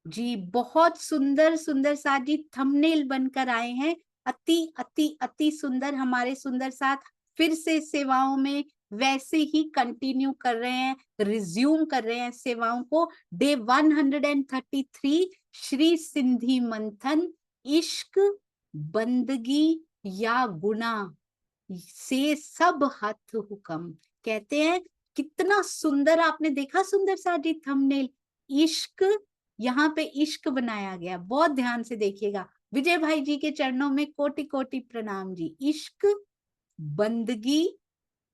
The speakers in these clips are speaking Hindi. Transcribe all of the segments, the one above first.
जी, बहुत सुंदर सुंदर साथ जी थंबनेल बनकर आए हैं। अति अति अति सुंदर। हमारे सुंदर साथ फिर से सेवाओं में वैसे ही कंटिन्यू कर रहे हैं, रिज्यूम कर रहे हैं सेवाओं को। डे 133 श्री सिंधी मंथन, इश्क, बंदगी या गुनाह से सब हथ हुक्म। कहते हैं कितना सुंदर, आपने देखा सुंदर सा जी थंबनेल, इश्क, यहाँ पे इश्क बनाया गया, बहुत ध्यान से देखिएगा। विजय भाई जी के चरणों में कोटि कोटि प्रणाम जी। इश्क, बंदगी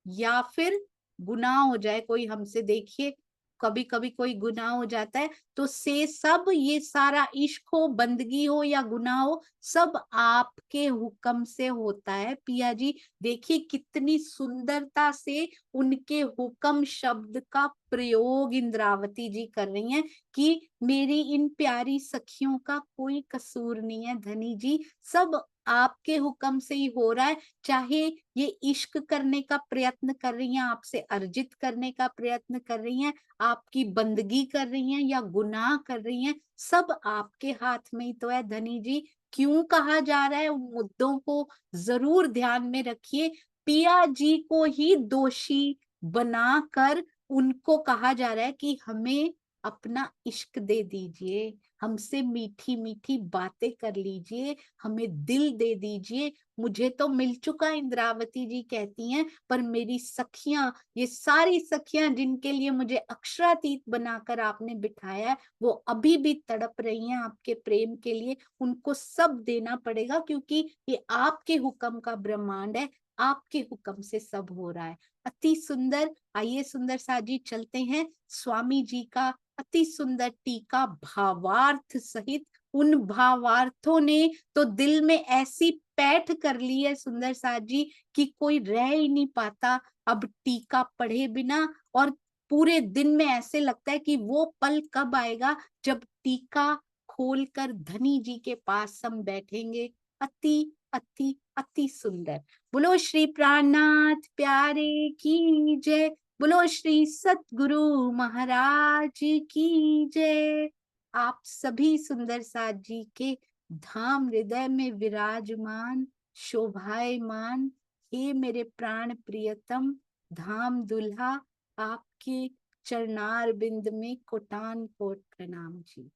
या फिर गुनाह हो जाए कोई हमसे, देखिए कभी कभी कोई गुनाह हो जाता है, तो से सब, ये सारा इश्क हो, बंदगी हो या गुनाह हो, सब आपके हुक्म से होता है पिया जी। देखिए कितनी सुंदरता से उनके हुक्म शब्द का प्रयोग इंद्रावती जी कर रही हैं कि मेरी इन प्यारी सखियों का कोई कसूर नहीं है धनी जी, सब आपके हुक्म से ही हो रहा है। चाहे ये इश्क करने का प्रयत्न कर रही हैं, आपसे अर्जित करने का प्रयत्न कर रही हैं, आपकी बंदगी कर रही हैं या गुनाह कर रही हैं, सब आपके हाथ में ही तो है धनी जी। क्यों कहा जा रहा है, उन मुद्दों को जरूर ध्यान में रखिए। पिया जी को ही दोषी बनाकर उनको कहा जा रहा है कि हमें अपना इश्क दे दीजिए, हमसे मीठी मीठी बातें कर लीजिए, हमें दिल दे दीजिए। मुझे तो मिल चुका, इंद्रावती जी कहती हैं, पर मेरी सखियां, ये सारी सखियां जिनके लिए मुझे अक्षरातीत बनाकर आपने बिठाया है, वो अभी भी तड़प रही हैं आपके प्रेम के लिए। उनको सब देना पड़ेगा, क्योंकि ये आपके हुक्म का ब्रह्मांड है, आपके हुक्म से सब हो रहा है। अति सुंदर। आइए सुंदर सा जी चलते हैं स्वामी जी का अति सुंदर टीका भावार्थ सहित। उन भावार्थों ने तो दिल में ऐसी पैठ कर ली है सुंदर साथ जी कि कोई रह ही नहीं पाता अब टीका पढ़े बिना। और पूरे दिन में ऐसे लगता है कि वो पल कब आएगा जब टीका खोलकर धनी जी के पास हम बैठेंगे। अति अति अति सुंदर। बोलो श्री प्राणनाथ प्यारे की जय। बोलो श्री सतगुरु महाराज की जय। आप सभी सुंदर साथ जी के धाम हृदय में विराजमान, शोभायमान, हे मेरे प्राण प्रियतम धाम दुल्हा, आपके चरणार बिंद में कोटान कोट प्रणाम जी।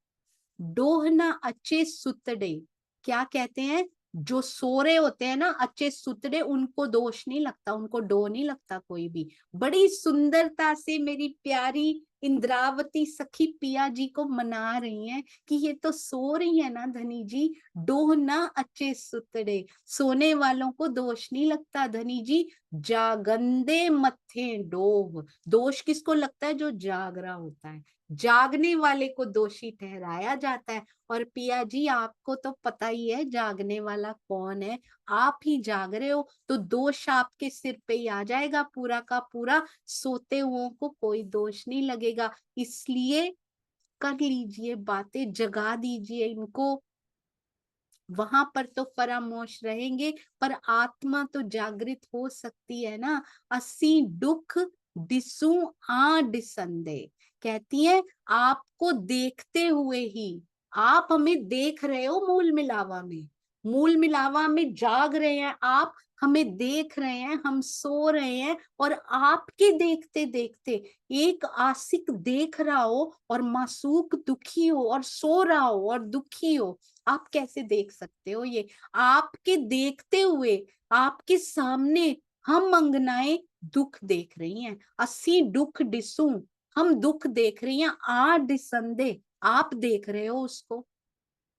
डोहना अच्छे सुतड़े, क्या कहते हैं, जो सो रहे होते हैं ना अच्छे सुतड़े, उनको दोष नहीं लगता, उनको डो नहीं लगता कोई भी। बड़ी सुंदरता से मेरी प्यारी इंद्रावती सखी पिया जी को मना रही हैं कि ये तो सो रही है ना धनी जी, डोहना अच्छे सुतड़े, सोने वालों को दोष नहीं लगता धनी जी। जागंदे मथे डोह, दोष किसको लगता है, जो जाग रहा होता है, जागने वाले को दोषी ठहराया जाता है। और पिया जी आपको तो पता ही है जागने वाला कौन है, आप ही जाग रहे हो, तो दोष आपके सिर पे ही आ जाएगा पूरा का पूरा, सोते हुओं को कोई दोष नहीं लगेगा। इसलिए कर लीजिए बातें, जगा दीजिए इनको, वहां पर तो फरामोश रहेंगे पर आत्मा तो जागृत हो सकती है ना। अस्सी दुख दिसू आ डिसंदे, कहती है आपको देखते हुए ही, आप हमें देख रहे हो मूल मिलावा में, मूल मिलावा में जाग रहे हैं आप, हमें देख रहे हैं, हम सो रहे हैं, और आपके देखते देखते एक आशिक देख रहा हो और मासूक दुखी हो और सो रहा हो और दुखी हो, आप कैसे देख सकते हो ये। आपके देखते हुए आपके सामने हम अंगनाएं दुख देख रही हैं, अस्सी दुख डिसू, हम दुख देख रही हैं, आ डिसंदे, आप देख रहे हो उसको,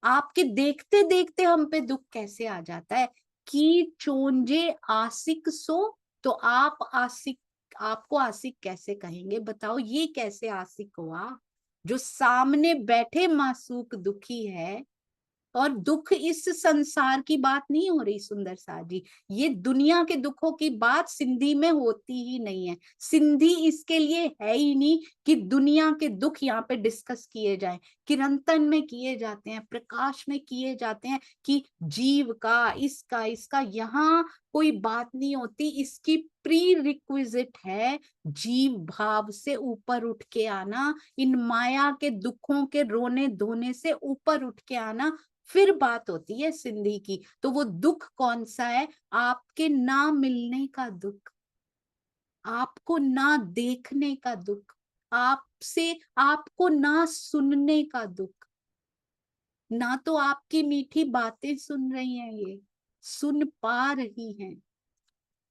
आपके देखते देखते हम पे दुख कैसे आ जाता है। कि चोंजे आशिक सो, तो आप आशिक, आपको आशिक कैसे कहेंगे बताओ, ये कैसे आशिक हुआ जो सामने बैठे मासूक दुखी है। और दुख इस संसार की बात नहीं हो रही सुंदर सा जी, ये दुनिया के दुखों की बात सिंधी में होती ही नहीं है। सिंधी इसके लिए है ही नहीं कि दुनिया के दुख यहाँ पे डिस्कस किए जाएं। किरंतन में किए जाते हैं, प्रकाश में किए जाते हैं, कि जीव का, इसका इसका यहाँ कोई बात नहीं होती। इसकी प्री रिक्विजिट है जीव भाव से ऊपर उठ के आना, इन माया के दुखों के रोने धोने से ऊपर उठ के आना, फिर बात होती है सिंधी की। तो वो दुख कौन सा है? आपके ना मिलने का दुख, आपको ना देखने का दुख, आपसे आपको ना सुनने का दुख। ना तो आपकी मीठी बातें सुन रही हैं, ये सुन पा रही हैं,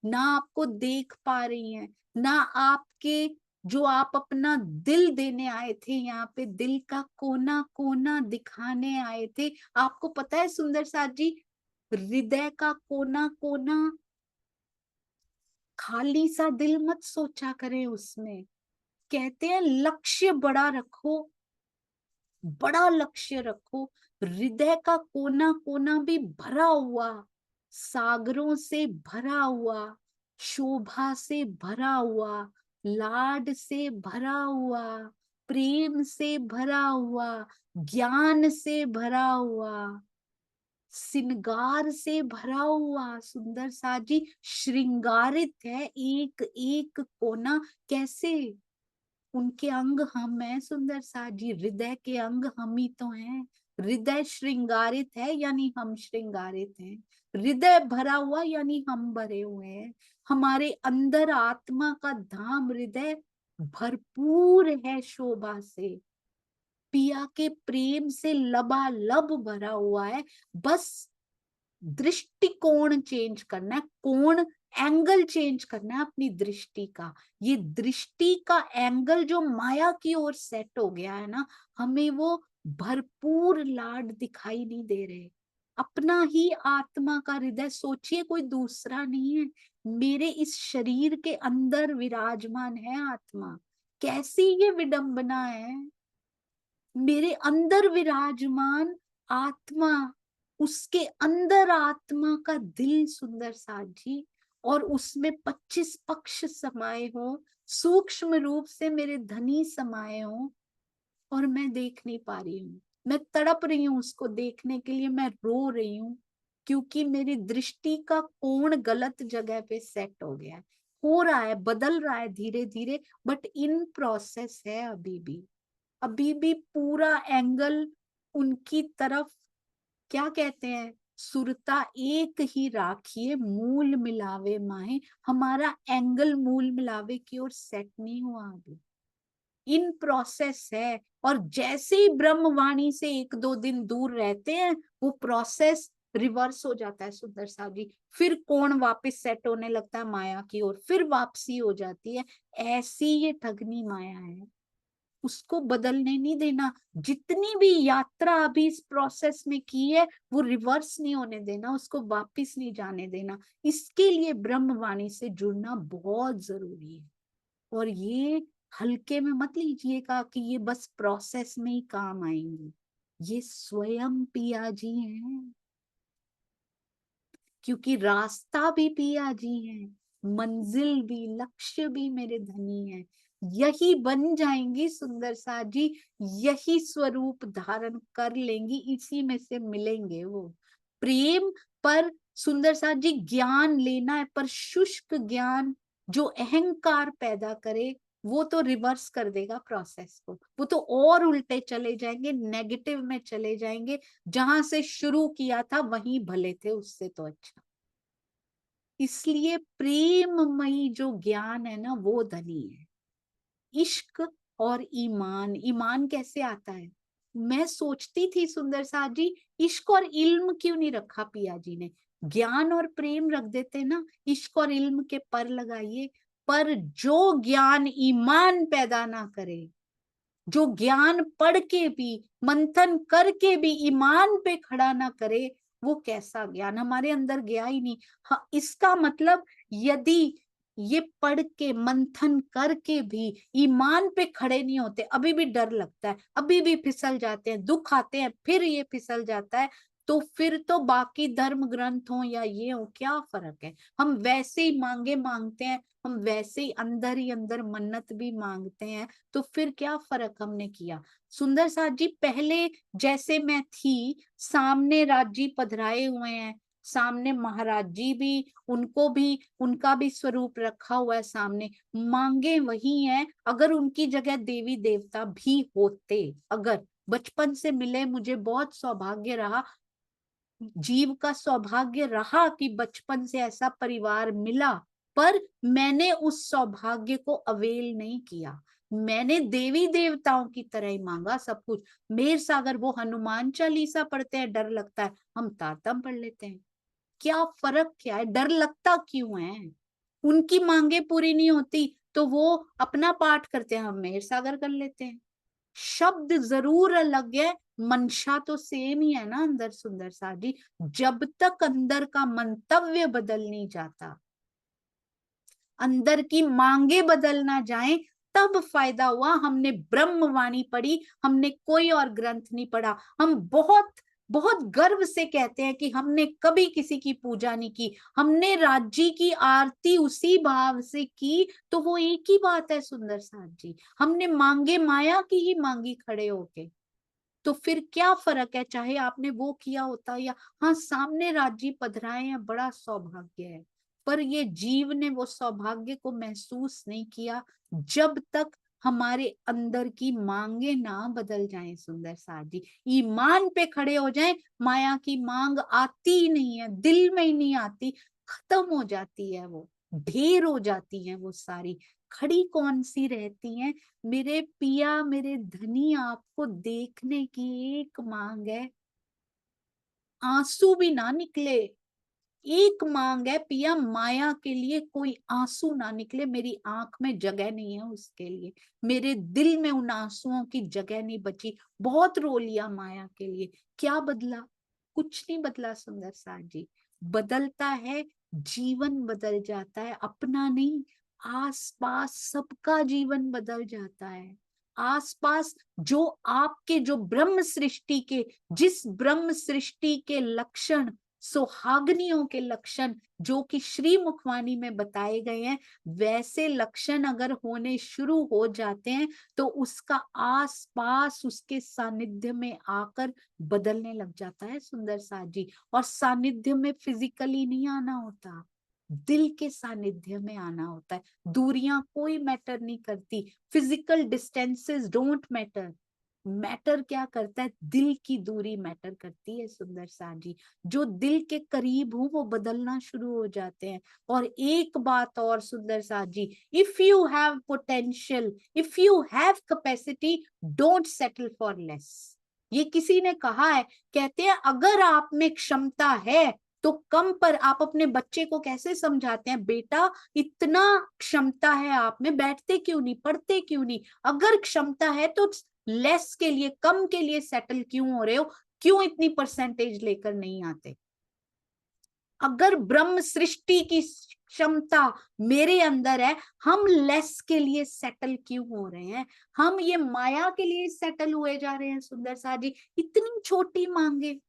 ना आपको देख पा रही हैं, ना आपके जो आप अपना दिल देने आए थे, यहाँ पे दिल का कोना कोना दिखाने आए थे। आपको पता है सुंदर साथ जी, हृदय का कोना कोना, खाली सा दिल मत सोचा करें उसमें। कहते हैं लक्ष्य बड़ा रखो, बड़ा लक्ष्य रखो। हृदय का कोना कोना भी भरा हुआ, सागरों से भरा हुआ, शोभा से भरा हुआ, लाड से भरा हुआ, प्रेम से भरा हुआ, ज्ञान से भरा हुआ, सिंगार से भरा हुआ, सुंदर सा जी श्रृंगारित है एक एक कोना। कैसे? उनके अंग हम हैं सुंदर सा जी, हृदय के अंग हम ही तो हैं। हृदय श्रृंगारित है यानी हम श्रृंगारित हैं, हृदय भरा हुआ यानी हम भरे हुए हैं। हमारे अंदर आत्मा का धाम हृदय भरपूर है शोभा से, पिया के प्रेम से लबालब भरा हुआ है। बस दृष्टिकोण चेंज करना है, कोण एंगल चेंज करना है अपनी दृष्टि का। ये दृष्टि का एंगल जो माया की ओर सेट हो गया है ना, हमें वो भरपूर लाड दिखाई नहीं दे रहे। अपना ही आत्मा का हृदय सोचिए, कोई दूसरा नहीं है, मेरे इस शरीर के अंदर विराजमान है आत्मा। कैसी ये विडंबना है, मेरे अंदर विराजमान आत्मा, उसके अंदर आत्मा का दिल सुंदर साथ जी, और उसमें 25 पक्ष समाये हो, सूक्ष्म रूप से मेरे धनी समाये हो, और मैं देख नहीं पा रही हूँ। मैं तड़प रही हूँ उसको देखने के लिए, मैं रो रही हूँ, क्योंकि मेरी दृष्टि का कोण गलत जगह पे सेट हो गया है। हो रहा है, बदल रहा है धीरे धीरे, बट इन प्रोसेस है अभी भी पूरा एंगल उनकी तरफ। क्या कहते हैं, सुरता एक ही राखिए मूल मिलावे माहे। हमारा एंगल मूल मिलावे की ओर सेट नहीं हुआ अभी, इन प्रोसेस है। और जैसे ही ब्रह्मवाणी से एक दो दिन दूर रहते हैं, वो प्रोसेस रिवर्स हो जाता है सुंदर साहब जी, फिर कोण वापस सेट होने लगता है माया की ओर, फिर वापसी हो जाती है। ऐसी ये ठगनी माया है, उसको बदलने नहीं देना। जितनी भी यात्रा अभी इस प्रोसेस में की है, वो रिवर्स नहीं होने देना, उसको वापस नहीं जाने देना। इसके लिए ब्रह्मवाणी से जुड़ना बहुत जरूरी है। और ये हल्के में मत लीजिएगा कि ये बस प्रोसेस में ही काम आएंगे, ये स्वयं पिया जी हैं, क्योंकि रास्ता भी पिया जी हैं, मंजिल भी, लक्ष्य भी मेरे धनी है। यही बन जाएंगी सुंदर सा जी, यही स्वरूप धारण कर लेंगी, इसी में से मिलेंगे वो प्रेम। पर सुंदर सा जी ज्ञान लेना है, पर शुष्क ज्ञान जो अहंकार पैदा करे, वो तो रिवर्स कर देगा प्रोसेस को, वो तो और उल्टे चले जाएंगे, नेगेटिव में चले जाएंगे। जहां से शुरू किया था वहीं भले थे, उससे तो अच्छा। इसलिए प्रेममयी जो ज्ञान है ना, वो धनी है। इश्क और ईमान, ईमान कैसे आता है? मैं सोचती थी सुंदर साथ जी, इश्क और इल्म क्यों नहीं रखा पिया जी ने, ज्ञान और प्रेम रख देते ना, इश्क और इल्म के पर लगाइए। पर जो ज्ञान ईमान पैदा ना करे, जो ज्ञान पढ़ के भी, मंथन करके भी ईमान पे खड़ा ना करे, वो कैसा ज्ञान हमारे अंदर गया ही नहीं। हाँ, इसका मतलब यदि ये पढ़ के मंथन करके भी ईमान पे खड़े नहीं होते, अभी भी डर लगता है, अभी भी फिसल जाते हैं, दुख आते हैं, फिर ये फिसल जाता है, तो फिर तो बाकी धर्म ग्रंथ हो या ये हो, क्या फर्क है? हम वैसे ही मांगे मांगते हैं, हम वैसे ही अंदर मन्नत भी मांगते हैं, तो फिर क्या फर्क हमने किया? सुंदर साथ जी पहले जैसे मैं थी, सामने राज जी पधराए हुए हैं, सामने महाराज जी भी, उनको भी, उनका भी स्वरूप रखा हुआ है सामने। मांगे वही हैं, अगर उनकी जगह देवी देवता भी होते, अगर बचपन से मिले, मुझे बहुत सौभाग्य रहा, जीव का सौभाग्य रहा कि बचपन से ऐसा परिवार मिला, पर मैंने उस सौभाग्य को अवेल नहीं किया। मैंने देवी देवताओं की तरह ही मांगा सब कुछ। मेर सागर वो हनुमान चालीसा पढ़ते हैं, डर लगता है, हम तारतम पढ़ लेते हैं। क्या फर्क क्या है, डर लगता क्यों है? उनकी मांगे पूरी नहीं होती तो वो अपना पाठ करते हैं, हम मेहर सागर कर लेते हैं। शब्द जरूर अलग है, मंशा तो सेम ही है ना अंदर, सुंदर सा जी। जब तक अंदर का मंतव्य बदल नहीं जाता, अंदर की मांगे बदल ना जाए, तब फायदा हुआ। हमने ब्रह्मवाणी पढ़ी, हमने कोई और ग्रंथ नहीं पढ़ा। हम बहुत बहुत गर्व से कहते हैं कि हमने कभी किसी की पूजा नहीं की, हमने राज्य की आरती उसी भाव से की, तो वो एक ही बात है सुंदर साथ जी। हमने मांगे माया की ही मांगी खड़े होके, तो फिर क्या फर्क है, चाहे आपने वो किया होता या, हाँ सामने राज्य पधराए हैं, बड़ा सौभाग्य है। पर ये जीव ने वो सौभाग्य को महसूस नहीं किया जब तक हमारे अंदर की मांगे ना बदल जाएं। सुंदर साथ जी, ईमान पे खड़े हो जाएं, माया की मांग आती ही नहीं है, दिल में ही नहीं आती, खत्म हो जाती है, वो ढेर हो जाती है वो सारी, खड़ी कौन सी रहती हैं। मेरे पिया मेरे धनी, आपको देखने की एक मांग है, आंसू भी ना निकले। एक मांग है पिया, माया के लिए कोई आंसू ना निकले, मेरी आंख में जगह नहीं है उसके लिए, मेरे दिल में उन आंसुओं की जगह नहीं बची। बहुत रो लिया माया के लिए, क्या बदला? कुछ नहीं बदला सुंदर साथ जी। बदलता है, जीवन बदल जाता है, अपना नहीं, आसपास सबका जीवन बदल जाता है। आसपास जो आपके, जो ब्रह्म सृष्टि के, जिस ब्रह्म सृष्टि के लक्षण, सुहागनियों के लक्षण जो कि श्री मुखवाणी में बताए गए हैं, वैसे लक्षण अगर होने शुरू हो जाते हैं तो उसका आसपास उसके सानिध्य में आकर बदलने लग जाता है सुंदर साथ जी। और सानिध्य में फिजिकली नहीं आना होता, दिल के सानिध्य में आना होता है। दूरियां कोई मैटर नहीं करती, physical distances don't matter. Matter क्या करता है, दिल की दूरी मैटर करती है सुंदर सा जी। जो दिल के करीब हो वो बदलना शुरू हो जाते हैं। और एक बात और सुंदर सा जी, if you have potential, if you have capacity, don't settle for less. ये किसी ने कहा है, कहते हैं अगर आप में क्षमता है तो कम पर। आप अपने बच्चे को कैसे समझाते हैं, बेटा इतना क्षमता है आप में, बैठते क्यों नहीं, पढ़ते क्यों नहीं? अगर क्षमता है तो लेस के लिए, कम के लिए सेटल क्यों हो रहे हो, क्यों इतनी परसेंटेज लेकर नहीं आते? अगर ब्रह्म सृष्टि की क्षमता मेरे अंदर है, हम लेस के लिए सेटल क्यों हो रहे हैं? हम ये माया के लिए सेटल हुए जा रहे हैं सुंदर सा जी। इतनी छोटी मांगे,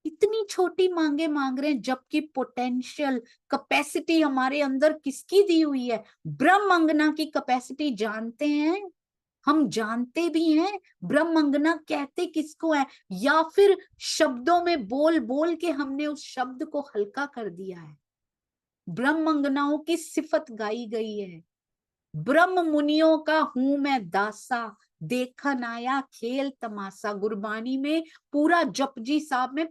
इतनी छोटी मांगे मांग रहे हैं, जबकि पोटेंशियल कैपेसिटी हमारे अंदर किसकी दी हुई है? ब्रह्म अंगना की कैपेसिटी जानते हैं? हम जानते भी हैं ब्रह्मंगना कहते किसको है, या फिर शब्दों में बोल बोल के हमने उस शब्द को हल्का कर दिया है? ब्रह्मंगनाओं की सिफत गाई गई है, ब्रह्म मुनियों का हूं मैं दासा, देखन आया खेल तमाशा। गुरबानी में पूरा जपजी साहब में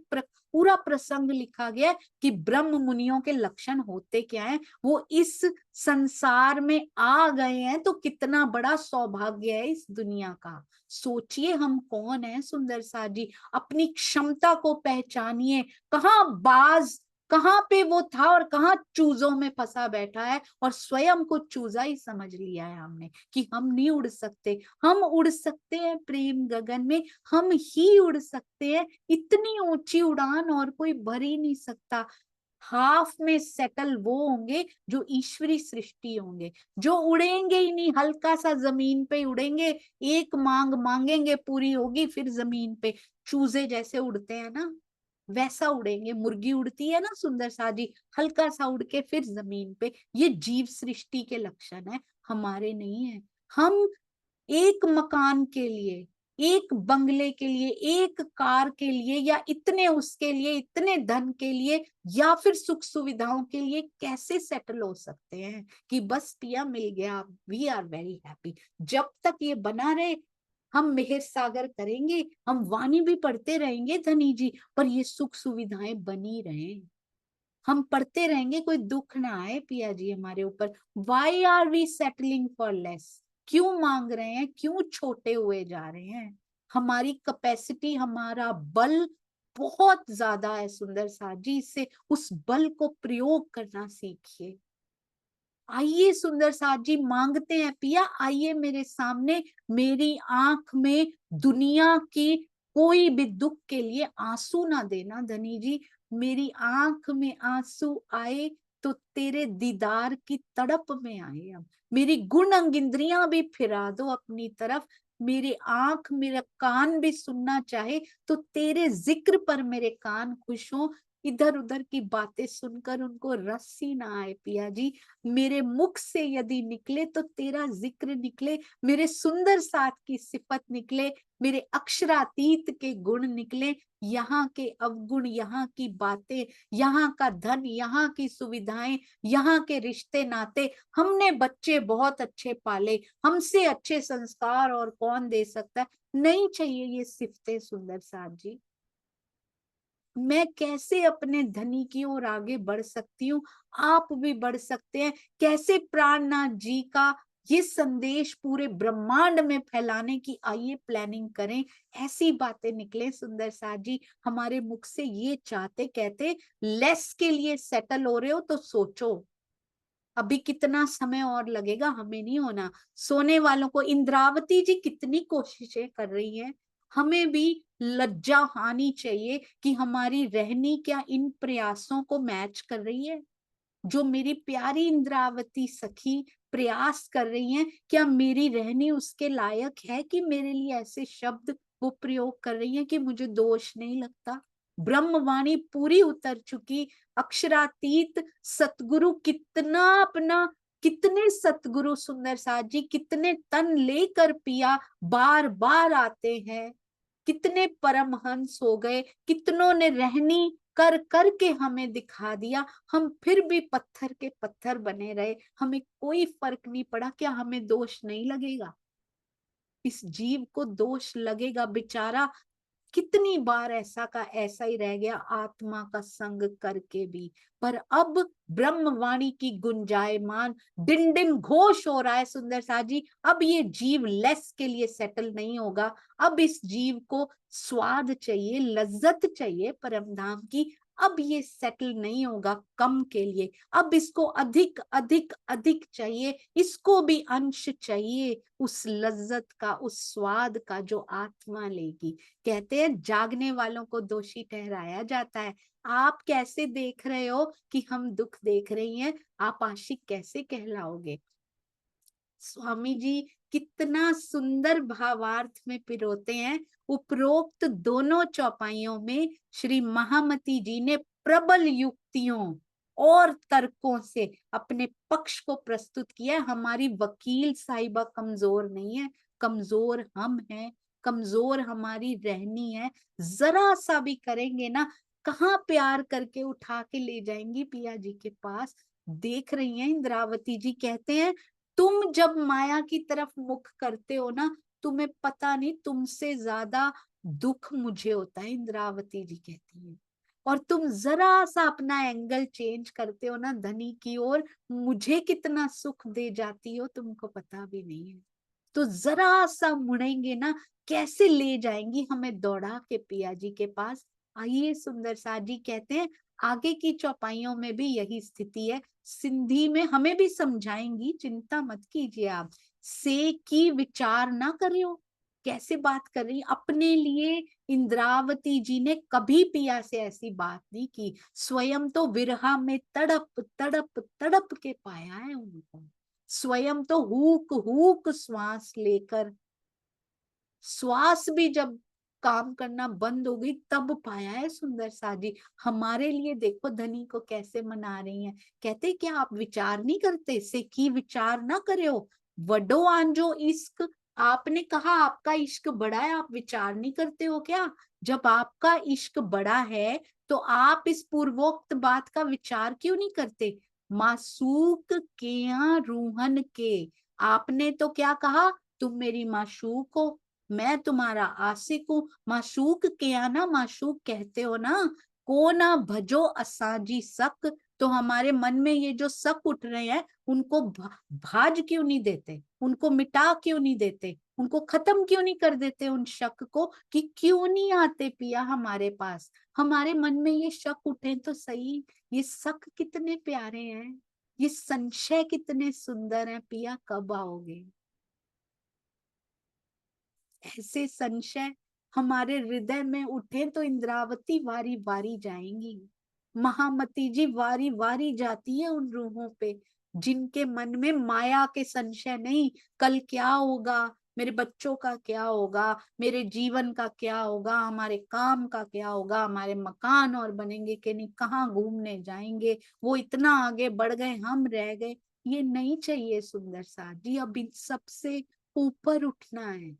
पूरा प्रसंग लिखा गया है कि ब्रह्म मुनियों के लक्षण होते क्या हैं। वो इस संसार में आ गए हैं तो कितना बड़ा सौभाग्य है इस दुनिया का। सोचिए हम कौन है सुंदर सा जी, अपनी क्षमता को पहचानिए। कहाँ बाज, कहाँ पे वो था और कहाँ चूजों में फंसा बैठा है, और स्वयं को चूजा ही समझ लिया है हमने कि हम नहीं उड़ सकते। हम उड़ सकते हैं प्रेम गगन में, हम ही उड़ सकते हैं, इतनी ऊंची उड़ान और कोई भर ही नहीं सकता। हाफ में सेटल वो होंगे जो ईश्वरी सृष्टि होंगे, जो उड़ेंगे ही नहीं, हल्का सा जमीन पे उड़ेंगे, एक मांग मांगेंगे पूरी होगी, फिर जमीन पे चूजे जैसे उड़ते हैं ना, वैसा उड़ेंगे। मुर्गी उड़ती है ना सुंदर सा जी, हल्का सा उड़ के फिर जमीन पे। ये जीव सृष्टि के लक्षण है, हमारे नहीं है। हम एक मकान के लिए, एक बंगले के लिए, एक कार के लिए, या इतने उसके लिए, इतने धन के लिए, या फिर सुख सुविधाओं के लिए कैसे सेटल हो सकते हैं कि बस पिया मिल गया, वी आर वेरी हैप्पी। जब तक ये बना रहे हम मेहर सागर करेंगे, हम वाणी भी पढ़ते रहेंगे धनी जी, पर ये सुख सुविधाएं बनी रहे, हम पढ़ते रहेंगे, कोई दुख ना आए पिया जी हमारे ऊपर। Why are we settling for less? क्यों मांग रहे हैं, क्यों छोटे हुए जा रहे हैं? हमारी कैपेसिटी, हमारा बल बहुत ज्यादा है सुंदर साथ जी, इससे उस बल को प्रयोग करना सीखिए। आइए सुंदर साथ जी, मांगते हैं पिया, आइए मेरे सामने, मेरी आंख में दुनिया की कोई भी दुख के लिए आंसू ना देना धनी जी। मेरी आंख में आंसू आए तो तेरे दीदार की तड़प में आए। अब मेरी गुण अंग इंद्रियां भी फिरा दो अपनी तरफ, मेरी आंख मेरा कान भी सुनना चाहे तो तेरे जिक्र पर मेरे कान खुश हो। इधर उधर की बातें सुनकर उनको रस ही ना आए पिया जी। मेरे मुख से यदि निकले तो तेरा जिक्र निकले, मेरे सुंदर साथ की सिफत निकले, मेरे अक्षरातीत के गुण निकले। यहाँ के अवगुण, यहाँ की बातें, यहाँ का धन, यहाँ की सुविधाएं, यहाँ के रिश्ते नाते, हमने बच्चे बहुत अच्छे पाले, हमसे अच्छे संस्कार और कौन दे सकता है? नहीं चाहिए ये सिफतें सुंदर साथ जी। मैं कैसे अपने धनी की ओर आगे बढ़ सकती हूँ, आप भी बढ़ सकते हैं। कैसे प्राणनाथ जी का ये संदेश पूरे ब्रह्मांड में फैलाने की आइए प्लानिंग करें। ऐसी बातें निकले सुंदर साथ जी हमारे मुख से, ये चाहते कहते लेस के लिए सेटल हो रहे हो तो सोचो अभी कितना समय और लगेगा, हमें नहीं होना। सोने वालों को इंद्रावती जी कितनी कोशिशें कर रही हैं, हमें भी लज्जा आनी चाहिए कि हमारी रहनी क्या इन प्रयासों को मैच कर रही है। जो मेरी प्यारी इंद्रावती सखी प्रयास कर रही हैं, क्या मेरी रहनी उसके लायक है कि मेरे लिए ऐसे शब्द वो प्रयोग कर रही हैं कि मुझे दोष नहीं लगता? ब्रह्मवाणी पूरी उतर चुकी, अक्षरातीत सतगुरु कितना अपना, कितने सतगुरु सुंदर साथ जी कितने तन लेकर पिया बार बार आते हैं, कितने परमहंस हो गए, कितनों ने रहनी कर कर के हमें दिखा दिया, हम फिर भी पत्थर के पत्थर बने रहे, हमें कोई फर्क नहीं पड़ा। क्या हमें दोष नहीं लगेगा? इस जीव को दोष लगेगा, बेचारा कितनी बार ऐसा का ऐसा ही रह गया आत्मा का संग करके भी। पर अब ब्रह्मवाणी की गुंजायमान दिन दिन घोष हो रहा है सुंदर साथ जी, अब ये जीव लेस के लिए सेटल नहीं होगा। अब इस जीव को स्वाद चाहिए, लज्जत चाहिए परम धाम की। अब ये सेटल नहीं होगा कम के लिए, अब इसको अधिक अधिक अधिक चाहिए, इसको भी अंश चाहिए उस लज्जत का, उस स्वाद का जो आत्मा लेगी। कहते हैं जागने वालों को दोषी ठहराया जाता है। आप कैसे देख रहे हो कि हम दुख देख रही हैं, आप आशिक कैसे कहलाओगे? स्वामी जी कितना सुंदर भावार्थ में पिरोते हैं। उपरोक्त दोनों चौपाइयों में श्री महामती जी ने प्रबल युक्तियों और तर्कों से अपने पक्ष को प्रस्तुत किया। हमारी वकील साहिबा कमजोर नहीं है, कमजोर हम हैं, कमजोर हमारी रहनी है। जरा सा भी करेंगे ना, कहाँ प्यार करके उठा के ले जाएंगी पिया जी के पास। देख रही हैं इंद्रावती जी, कहते हैं तुम जब माया की तरफ मुख करते हो ना, तुम्हें पता नहीं तुमसे ज्यादा दुख मुझे होता है, इंद्रावती जी कहती है। और तुम जरा सा अपना एंगल चेंज करते हो ना धनी की ओर, मुझे कितना सुख दे जाती हो तुमको पता भी नहीं है। तो जरा सा मुड़ेंगे ना, कैसे ले जाएंगी हमें दौड़ा के पिया जी के पास। आइए सुंदर साथ जी कहते हैं आगे की चौपाइयों में भी यही स्थिति है। सिंधी में हमें भी समझाएंगी, चिंता मत कीजिए आप। से की विचार ना करियो, कैसे बात कर रही अपने लिए। इंद्रावती जी ने कभी पिया से ऐसी बात नहीं की, स्वयं तो विरहा में तड़प तड़प तड़प के पाया है उनको। स्वयं तो हुक हुक श्वास लेकर, श्वास भी जब काम करना बंद हो गई तब पाया है सुंदर सा जी। हमारे लिए देखो धनी को कैसे मना रही हैं। कहते क्या आप विचार नहीं करते, से की विचार ना करे हो, वडो आंजो इश्क आपने कहा आपका इश्क बड़ा है, आप विचार नहीं करते हो क्या? जब आपका इश्क बड़ा है तो आप इस पूर्वोक्त बात का विचार क्यों नहीं करते? मासूक के यहाँ रूहन के, आपने तो क्या कहा, तुम मेरी माशूक हो, मैं तुम्हारा आशिक हूँ। माशूक के यहाँ ना, माशूक कहते हो ना, को ना भजो असाजी सक, तो हमारे मन में ये जो शक उठ रहे हैं उनको भाज क्यों नहीं देते, उनको मिटा क्यों नहीं देते, उनको खत्म क्यों नहीं कर देते उन शक को, कि क्यों नहीं आते पिया हमारे पास। हमारे मन में ये शक उठे तो सही, ये शक कितने प्यारे हैं, ये संशय कितने सुंदर हैं, पिया कब आओगे। ऐसे संशय हमारे हृदय में उठे तो इंद्रावती वारी वारी जाएंगी, महामती जी वारी वारी जाती है उन रूहों पे जिनके मन में माया के संशय नहीं, कल क्या होगा, मेरे बच्चों का क्या होगा, मेरे जीवन का क्या होगा, हमारे काम का क्या होगा, हमारे मकान और बनेंगे कि नहीं, कहाँ घूमने जाएंगे, वो इतना आगे बढ़ गए हम रह गए। ये नहीं चाहिए सुंदर साथ जी, अब इन सबसे ऊपर उठना है।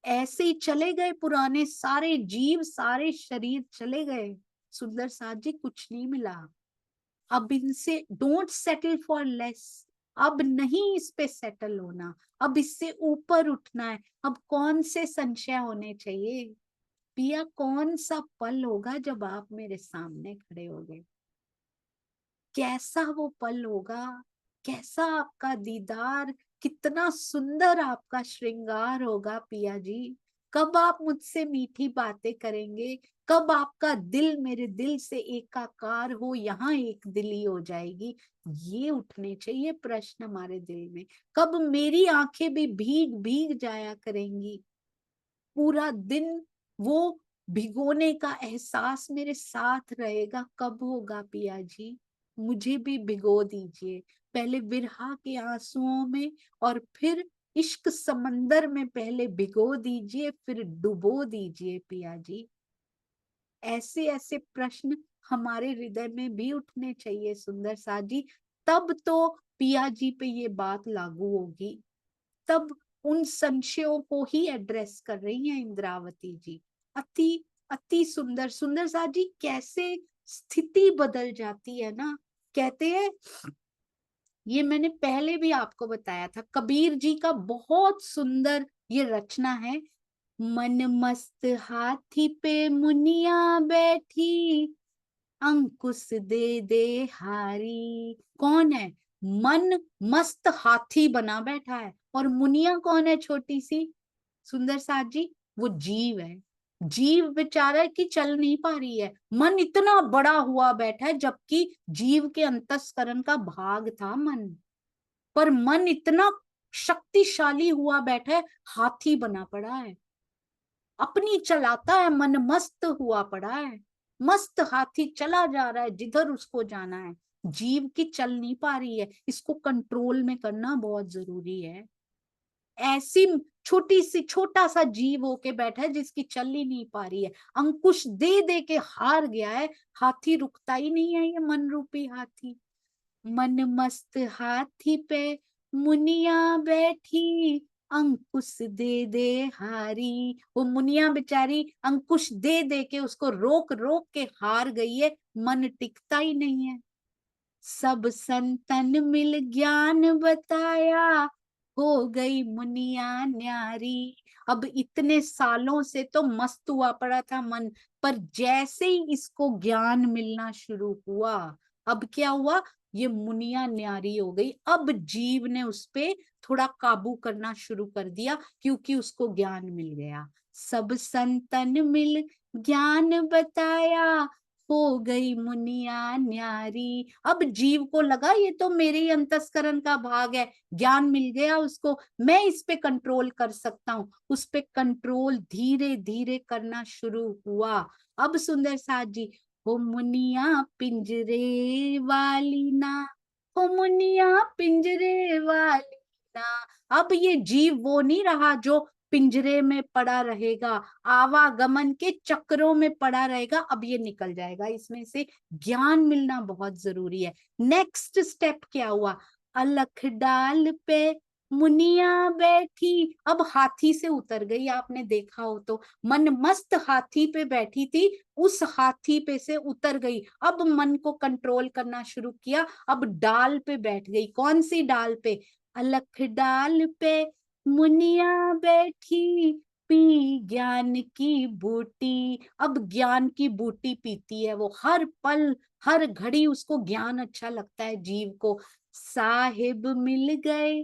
ऐसे ही चले गए पुराने सारे जीव, सारे शरीर चले गए, सुंदर साथ जी कुछ नहीं मिला। अब इनसे डोंट सेटल फॉर लेस, अब नहीं इस पे सेटल होना, अब इससे ऊपर उठना है। अब कौन से संशय होने चाहिए पिया, कौन सा पल होगा जब आप मेरे सामने खड़े होगे, कैसा वो पल होगा, कैसा आपका दीदार, कितना सुंदर आपका श्रृंगार होगा पिया जी। कब आप मुझसे मीठी बातें करेंगे, कब आपका दिल मेरे दिल से एकाकार हो, यहाँ एक दिली हो जाएगी। ये उठने चाहिए प्रश्न हमारे दिल में। कब मेरी आंखें भी भीग भीग जाया करेंगी, पूरा दिन वो भिगोने का एहसास मेरे साथ रहेगा, कब होगा पिया जी। मुझे भी भिगो दीजिए, पहले विरहा के आंसुओं में और फिर इश्क समंदर में, पहले भिगो दीजिए फिर डुबो दीजिए पिया जी। ऐसे ऐसे प्रश्न हमारे हृदय में भी उठने चाहिए सुंदर सा जी, तब तो पिया जी पे ये बात लागू होगी, तब उन संशयों को ही एड्रेस कर रही हैं इंद्रावती जी। अति अति सुंदर, सुंदर सा जी कैसे स्थिति बदल जाती है ना। कहते हैं, ये मैंने पहले भी आपको बताया था, कबीर जी का बहुत सुंदर ये रचना है, मन मस्त हाथी पे मुनिया बैठी, अंकुश दे दे हारी। कौन है? मन मस्त हाथी बना बैठा है, और मुनिया कौन है? छोटी सी सुंदर साथ जी, वो जीव है। जीव बेचारा कि चल नहीं पा रही है, मन इतना बड़ा हुआ बैठा है, जबकि जीव के अंतस्करण का भाग था मन, पर मन इतना शक्तिशाली हुआ बैठा है, हाथी बना पड़ा है, अपनी चलाता है, मन मस्त हुआ पड़ा है, मस्त हाथी चला जा रहा है जिधर उसको जाना है। जीव की चल नहीं पा रही है, इसको कंट्रोल में करना बहुत जरूरी है। ऐसी छोटी सी छोटा सा जीव होके बैठा है जिसकी चल ही नहीं पा रही है, अंकुश दे दे के हार गया है, हाथी रुकता ही नहीं है, ये मन रूपी हाथी। मन मस्त हाथी पे मुनिया बैठी, अंकुश दे दे हारी। वो मुनिया बेचारी अंकुश दे दे के उसको रोक रोक के हार गई है, मन टिकता ही नहीं है। सब संतन मिल ज्ञान बताया, हो गई मुनिया न्यारी। अब इतने सालों से तो मस्त हुआ पड़ा था मन, पर जैसे ही इसको ज्ञान मिलना शुरू हुआ, अब क्या हुआ, ये मुनिया न्यारी हो गई। अब जीव ने उस पे थोड़ा काबू करना शुरू कर दिया, क्योंकि उसको ज्ञान मिल गया। सब संतन मिल ज्ञान बताया, हो गई मुनिया न्यारी। अब जीव को लगा ये तो मेरे ही अंतस्करण का भाग है, ज्ञान मिल गया उसको, मैं इस पे कंट्रोल कर सकता हूँ। उस पे कंट्रोल धीरे धीरे करना शुरू हुआ। अब सुंदर साथ जी, हो मुनिया पिंजरे वाली ना, हो मुनिया पिंजरे वाली ना। अब ये जीव वो नहीं रहा जो पिंजरे में पड़ा रहेगा, आवागमन के चक्रों में पड़ा रहेगा, अब ये निकल जाएगा इसमें से। ज्ञान मिलना बहुत जरूरी है। नेक्स्ट स्टेप क्या हुआ, अलख डाल पे मुनिया बैठी, अब हाथी से उतर गई, आपने देखा हो तो, मन मस्त हाथी पे बैठी थी, उस हाथी पे से उतर गई, अब मन को कंट्रोल करना शुरू किया, अब डाल पे बैठ गई। कौन सी डाल पे? अलख डाल पे मुनिया बैठी, पी ज्ञान की बूटी। अब ज्ञान की बूटी पीती है वो, हर पल हर घड़ी उसको ज्ञान अच्छा लगता है जीव को। साहिब मिल गए,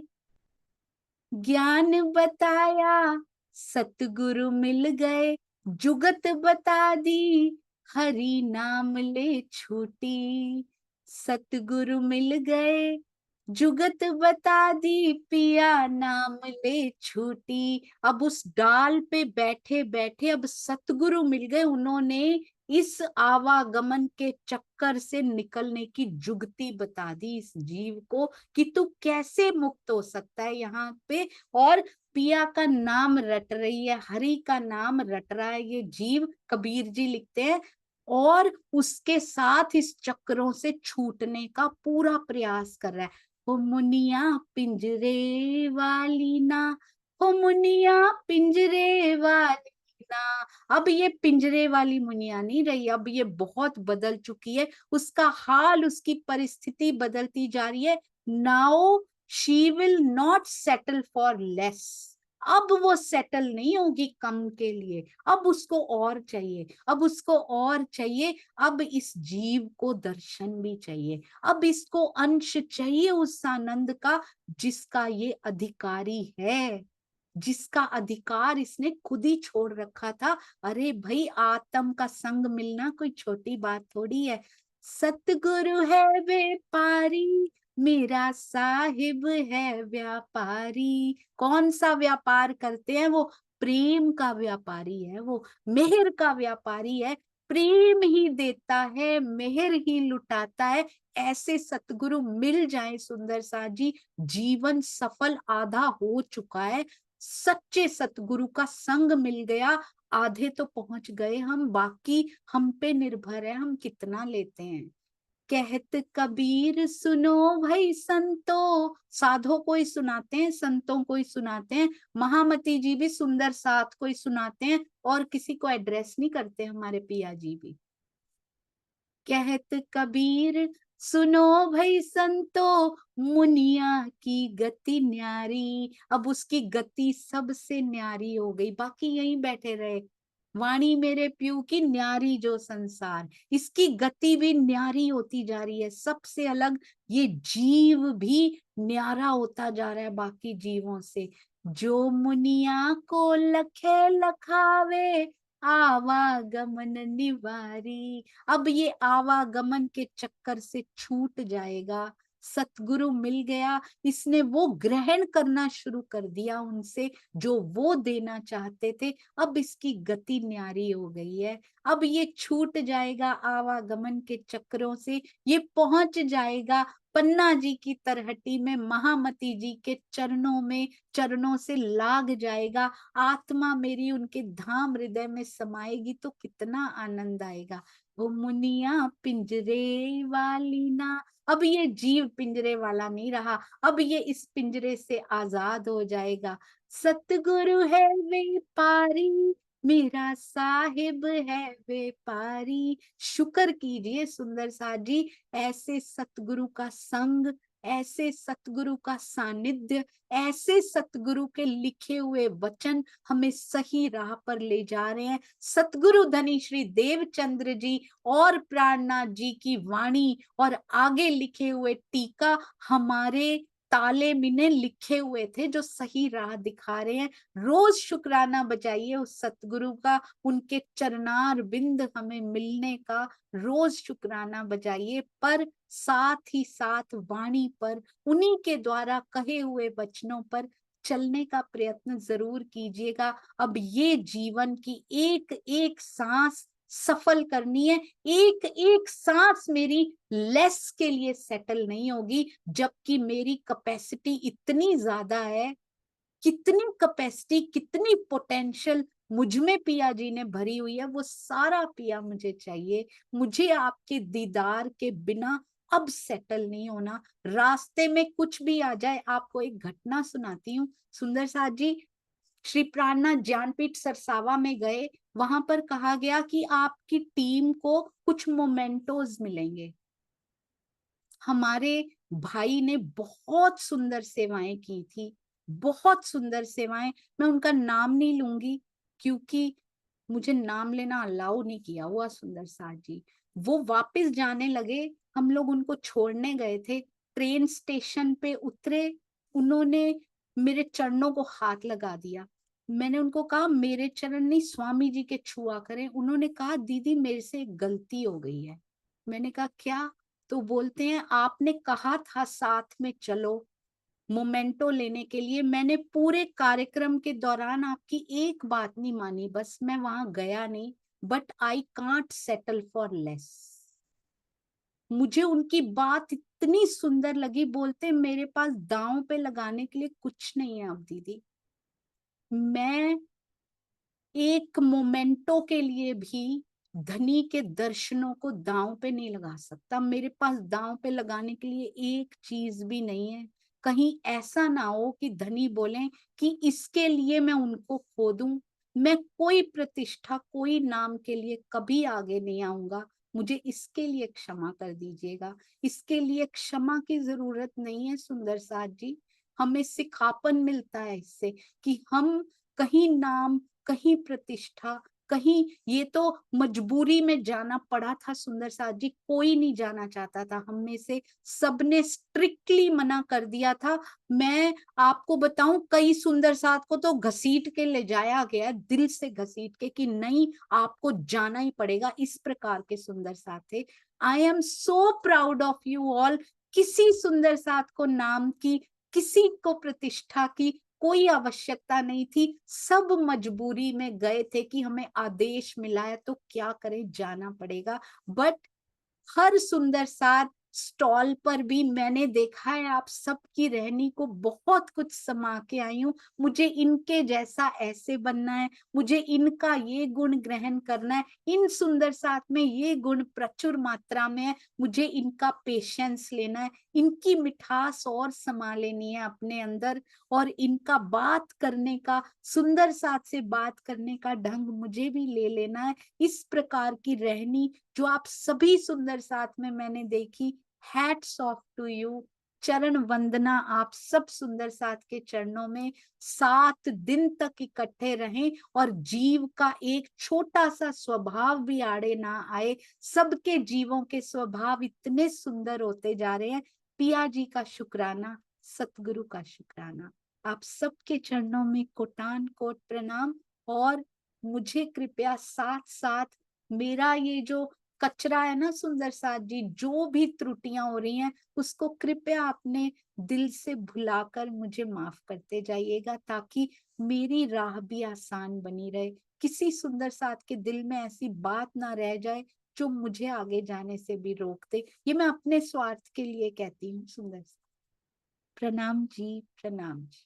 ज्ञान बताया, सतगुरु मिल गए, जुगत बता दी, हरि नाम ले छूटी। सतगुरु मिल गए, जुगत बता दी, पिया नाम ले छूटी। अब उस डाल पे बैठे बैठे अब सतगुरु मिल गए, उन्होंने इस आवागमन के चक्कर से निकलने की जुगती बता दी इस जीव को कि तू कैसे मुक्त हो सकता है यहाँ पे। और पिया का नाम रट रही है, हरि का नाम रट रहा है ये जीव, कबीर जी लिखते हैं, और उसके साथ इस चक्रों से छूटने का पूरा प्रयास कर रहा है। हो मुनिया पिंजरे वाली ना, हो मुनिया पिंजरे वाली ना। अब ये पिंजरे वाली मुनिया नहीं रही, अब ये बहुत बदल चुकी है, उसका हाल उसकी परिस्थिति बदलती जा रही है। Now she will not settle for less, अब वो सेटल नहीं होगी कम के लिए, अब उसको और चाहिए, अब उसको और चाहिए। अब इस जीव को दर्शन भी चाहिए, अब इसको अंश चाहिए उस आनंद का जिसका ये अधिकारी है, जिसका अधिकार इसने खुद ही छोड़ रखा था। अरे भाई, आत्म का संग मिलना कोई छोटी बात थोड़ी है। सतगुरु है व्यापारी, मेरा साहिब है व्यापारी। कौन सा व्यापार करते हैं वो? प्रेम का व्यापारी है वो, मेहर का व्यापारी है, प्रेम ही देता है, मेहर ही लुटाता है। ऐसे सतगुरु मिल जाए सुंदर सा जी, जीवन सफल आधा हो चुका है। सच्चे सतगुरु का संग मिल गया, आधे तो पहुंच गए हम, बाकी हम पे निर्भर है हम कितना लेते हैं। कहत कबीर सुनो भाई संतो, साधो को ही सुनाते हैं, संतों को ही सुनाते हैं, महामती जी भी सुंदर साथ को ही सुनाते हैं, और किसी को एड्रेस नहीं करते हमारे पिया जी भी। कहत कबीर सुनो भाई संतो, मुनिया की गति न्यारी। अब उसकी गति सबसे न्यारी हो गई, बाकी यहीं बैठे रहे। वाणी मेरे प्यू की न्यारी जो संसार, इसकी गति भी न्यारी होती जा रही है, सबसे अलग ये जीव भी न्यारा होता जा रहा है बाकी जीवों से। जो मुनिया को लखे लखावे, आवागमन निवारी। अब ये आवागमन के चक्कर से छूट जाएगा, सतगुरु मिल गया, इसने वो ग्रहण करना शुरू कर दिया उनसे जो वो देना चाहते थे। अब इसकी गति न्यारी हो गई है, अब ये छूट जाएगा आवागमन के चक्रों से, ये पहुंच जाएगा पन्ना जी की तरहटी में, महामती जी के चरणों में, चरणों से लाग जाएगा। आत्मा मेरी उनके धाम हृदय में समाएगी तो कितना आनंद आएगा। वो मुनिया पिंजरे वाली ना, अब ये जीव पिंजरे वाला नहीं रहा, अब ये इस पिंजरे से आजाद हो जाएगा। सतगुरु है व्यापारी, मेरा साहिब है व्यापारी। शुक्र कीजिए सुंदर सा जी, ऐसे सतगुरु का संग, ऐसे सतगुरु का सानिध्य, ऐसे सतगुरु के लिखे हुए वचन हमें सही राह पर ले जा रहे हैं। सतगुरु धनी श्री देवचंद्र जी और प्राणनाथ जी की वाणी और आगे लिखे हुए टीका हमारे ताले मिने लिखे हुए थे जो सही राह दिखा रहे हैं। रोज शुक्राना बजाइए उस सतगुरु का, उनके चरणार बिंद हमें मिलने का रोज शुक्राना बजाइए, पर साथ ही साथ वाणी पर, उन्हीं के द्वारा कहे हुए वचनों पर चलने का प्रयत्न जरूर कीजिएगा। अब ये जीवन की एक एक सांस सफल करनी है, एक एक सांस मेरी लेस के लिए सेटल नहीं होगी, जबकि मेरी कैपेसिटी इतनी ज्यादा है। कितनी कैपेसिटी, कितनी पोटेंशियल मुझ में पिया जी ने भरी हुई है, वो सारा पिया मुझे चाहिए। मुझे आपके दीदार के बिना अब सेटल नहीं होना। रास्ते में कुछ भी आ जाए, आपको एक घटना सुनाती हूँ सुंदर साथ जी। श्री प्राणनाथ ज्ञानपीठ सरसावा में गए, वहां पर कहा गया कि आपकी टीम को कुछ मोमेंटोज मिलेंगे। हमारे भाई ने बहुत सुंदर सेवाएं की थी, बहुत सुंदर सेवाएं। मैं उनका नाम नहीं लूंगी क्योंकि मुझे नाम लेना अलाउ नहीं किया हुआ सुंदर साथ जी। वो वापस जाने लगे, हम लोग उनको छोड़ने गए थे, ट्रेन स्टेशन पे उतरे, उन्होंने मेरे चरणों को हाथ लगा दिया। मैंने उनको कहा मेरे चरण नहीं स्वामी जी के छुआ करें। उन्होंने कहा दीदी मेरे से एक गलती हो गई है। मैंने कहा क्या? तो बोलते हैं आपने कहा था साथ में चलो मोमेंटो लेने के लिए, मैंने पूरे कार्यक्रम के दौरान आपकी एक बात नहीं मानी, बस मैं वहां गया नहीं, but I can't settle for less. मुझे उनकी बात इतनी सुंदर लगी, बोलते मेरे पास दांव पे लगाने के लिए कुछ नहीं है अब दीदी, मैं एक मोमेंटो के लिए भी धनी के दर्शनों को दांव पे नहीं लगा सकता। मेरे पास दांव पे लगाने के लिए एक चीज भी नहीं है। कहीं ऐसा ना हो कि धनी बोले कि इसके लिए मैं उनको खो दूं। मैं कोई प्रतिष्ठा कोई नाम के लिए कभी आगे नहीं आऊंगा। मुझे इसके लिए क्षमा कर दीजिएगा। इसके लिए क्षमा की जरूरत नहीं है सुंदर साथ जी। हमें सिखापन मिलता है इससे कि हम कहीं नाम, कहीं प्रतिष्ठा, कहीं, ये तो मजबूरी में जाना पड़ा था सुंदर साथ जी, कोई नहीं जाना चाहता था हम में से, सबने स्ट्रिक्टली मना कर दिया था। मैं आपको बताऊं कई सुंदर साथ को तो घसीट के ले जाया गया, दिल से घसीट के, कि नहीं आपको जाना ही पड़ेगा। इस प्रकार के सुंदर साथ थे। I am so proud of you all. किसी सुंदर साथ को नाम की, किसी को प्रतिष्ठा की कोई आवश्यकता नहीं थी। सब मजबूरी में गए थे कि हमें आदेश मिला है तो क्या करें, जाना पड़ेगा। बट हर सुंदर साथ स्टॉल पर भी मैंने देखा है, आप सबकी रहनी को बहुत कुछ समा के आई हूँ। मुझे इनके जैसा ऐसे बनना है, मुझे इनका ये गुण ग्रहण करना है, इन सुंदर साथ में ये गुण प्रचुर मात्रा में है, मुझे इनका पेशेंस लेना है, इनकी मिठास और समा लेनी है अपने अंदर, और इनका बात करने का, सुंदर साथ से बात करने का ढंग मुझे भी ले लेना है। इस प्रकार की रहनी जो आप सभी सुंदर साथ में मैंने देखी, हैट्स ऑफ टू यू। चरण वंदना आप सब सुंदर साथ के चरणों में। 7 दिन तक इकट्ठे रहें और जीव का एक छोटा सा स्वभाव भी आड़े ना आए। सबके जीवों के स्वभाव इतने सुंदर होते जा रहे हैं। पिया जी का शुक्राना, सतगुरु का शुक्राना। आप सबके चरणों में कोटान कोट प्रणाम। और मुझे कृपया साथ साथ मेरा ये जो कचरा है ना सुंदर साथ जी, जो भी त्रुटियां हो रही हैं उसको कृपया अपने दिल से भुलाकर मुझे माफ करते जाइएगा, ताकि मेरी राह भी आसान बनी रहे। किसी सुंदर साथ के दिल में ऐसी बात ना रह जाए जो मुझे आगे जाने से भी रोक दे। ये मैं अपने स्वार्थ के लिए कहती हूँ सुंदर साथ। प्रणाम जी, प्रणाम जी।